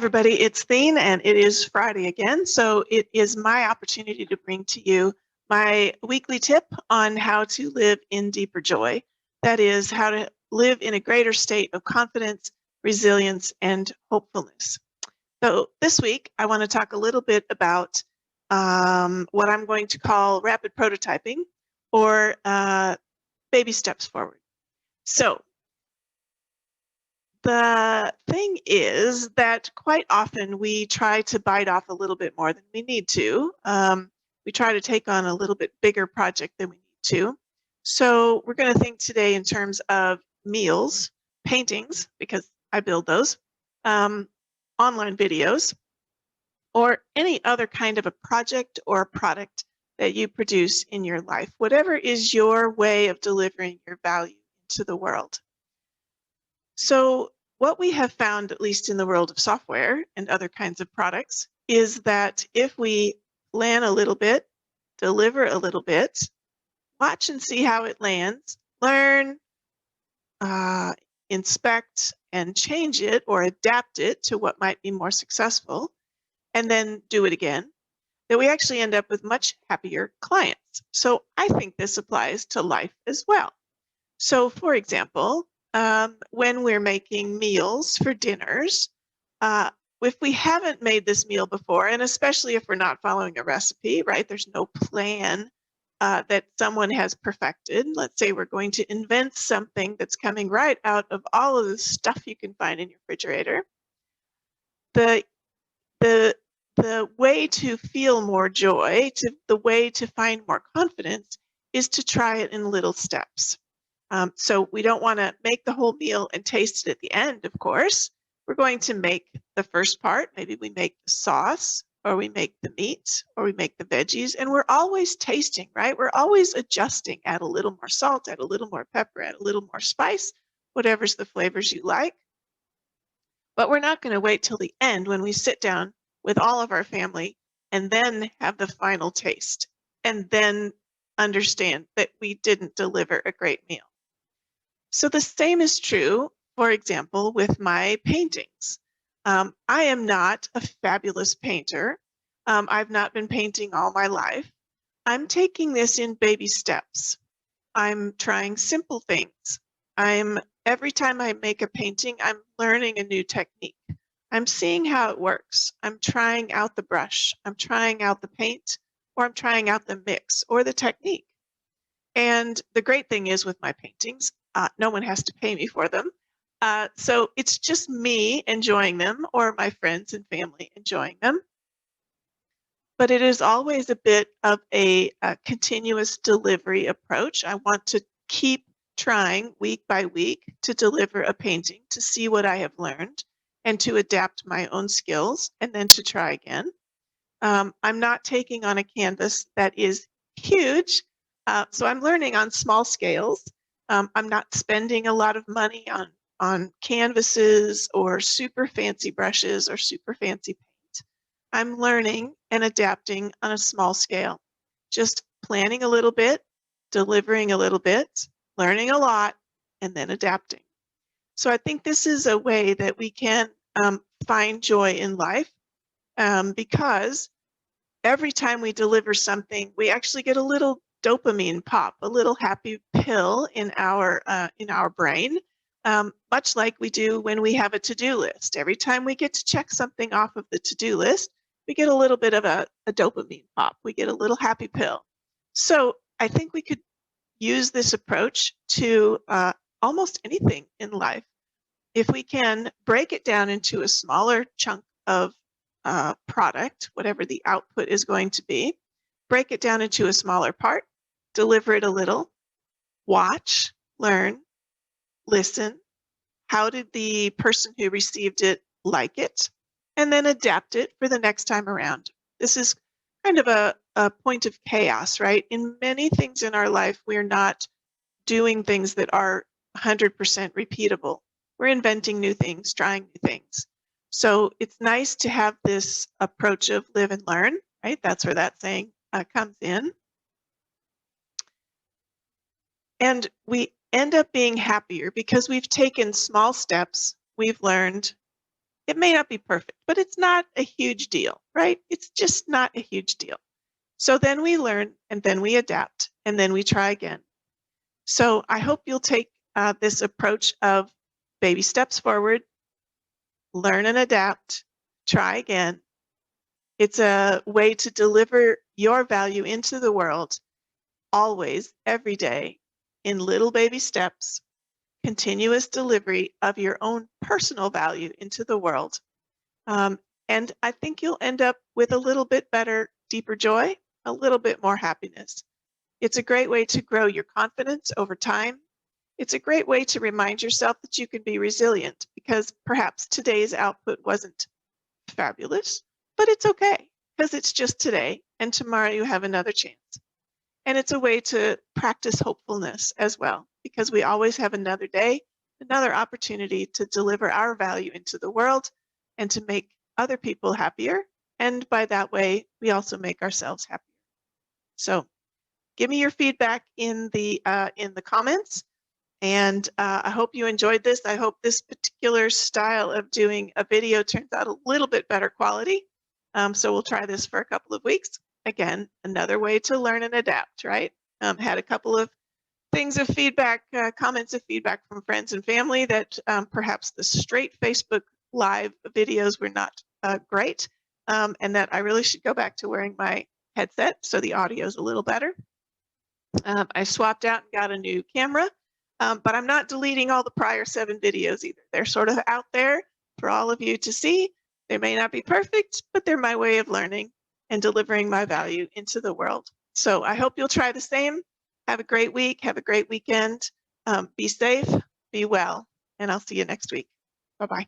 Everybody, it's Theen, and it is Friday again, so it is my opportunity to bring to you my weekly tip on how to live in deeper joy. That is, how to live in a greater state of confidence, resilience, and hopefulness. So this week, I want to talk a little bit about what I'm going to call rapid prototyping, or baby steps forward. So the thing is that quite often we try to bite off a little bit more than we need to. We try to take on a little bit bigger project than we need to. So we're going to think today in terms of meals, paintings, because I build those, online videos, or any other kind of a project or a product that you produce in your life, whatever is your way of delivering your value to the world. So what we have found, at least in the world of software and other kinds of products, is that if we plan a little bit, deliver a little bit, watch and see how it lands, learn, inspect, and change it or adapt it to what might be more successful, and then do it again, that we actually end up with much happier clients. So I think this applies to life as well. So for example, when we're making meals for dinners, if we haven't made this meal before, and especially if we're not following a recipe, right? There's no plan that someone has perfected. Let's say we're going to invent something that's coming right out of all of the stuff you can find in your refrigerator. The way to feel more joy, the way to find more confidence, is to try it in little steps. So we don't want to make the whole meal and taste it at the end, of course. We're going to make the first part. Maybe we make the sauce, or we make the meat, or we make the veggies. And we're always tasting, right? We're always adjusting. Add a little more salt, add a little more pepper, add a little more spice, whatever's the flavors you like. But we're not going to wait till the end when we sit down with all of our family and then have the final taste and then understand that we didn't deliver a great meal. So the same is true, for example, with my paintings. I am not a fabulous painter. I've not been painting all my life. I'm taking this in baby steps. I'm trying simple things. Every time I make a painting, I'm learning a new technique. I'm seeing how it works. I'm trying out the brush. I'm trying out the paint, or I'm trying out the mix or the technique. And the great thing is with my paintings, no one has to pay me for them. So it's just me enjoying them, or my friends and family enjoying them. But it is always a bit of a continuous delivery approach. I want to keep trying week by week to deliver a painting, to see what I have learned, and to adapt my own skills, and then to try again. I'm not taking on a canvas that is huge, so I'm learning on small scales. I'm not spending a lot of money on canvases or super fancy brushes or super fancy paint. I'm learning and adapting on a small scale, just planning a little bit, delivering a little bit, learning a lot, and then adapting. So I think this is a way that we can find joy in life, because every time we deliver something, we actually get a little dopamine pop, a little happy pill in our brain, much like we do when we have a to-do list. Every time we get to check something off of the to-do list, we get a little bit of a dopamine pop. We get a little happy pill. So I think we could use this approach to almost anything in life. If we can break it down into a smaller chunk of product, whatever the output is going to be, break it down into a smaller part, deliver it a little, watch, learn, listen. How did the person who received it like it? And then adapt it for the next time around. This is kind of a point of chaos, right? In many things in our life, we're not doing things that are 100% repeatable. We're inventing new things, trying new things. So it's nice to have this approach of live and learn, right? That's where that saying comes in. And we end up being happier because we've taken small steps, we've learned, It may not be perfect, but it's not a huge deal, right? It's just not a huge deal. So then we learn, and then we adapt, and then we try again. So I hope you'll take this approach of baby steps forward, learn and adapt, try again. It's a way to deliver your value into the world always, every day, in little baby steps, continuous delivery of your own personal value into the world. And I think you'll end up with a little bit better, deeper joy, a little bit more happiness. It's a great way to grow your confidence over time. It's a great way to remind yourself that you can be resilient because perhaps today's output wasn't fabulous, but it's okay because it's just today and tomorrow you have another chance. And it's a way to practice hopefulness as well because we always have another day, another opportunity to deliver our value into the world and to make other people happier. And by that way, we also make ourselves happier. So give me your feedback in the comments. And I hope you enjoyed this. I hope this particular style of doing a video turns out a little bit better quality. So we'll try this for a couple of weeks. Again, another way to learn and adapt, right? Had a couple of things of feedback, comments of feedback from friends and family that perhaps the straight Facebook Live videos were not great, and that I really should go back to wearing my headset so the audio is a little better. I swapped out and got a new camera, but I'm not deleting all the prior 7 videos either. They're sort of out there for all of you to see. They may not be perfect, but they're my way of learning and delivering my value into the world. So I hope you'll try the same. Have a great week. Have a great weekend. Be safe, be well, and I'll see you next week. Bye-bye.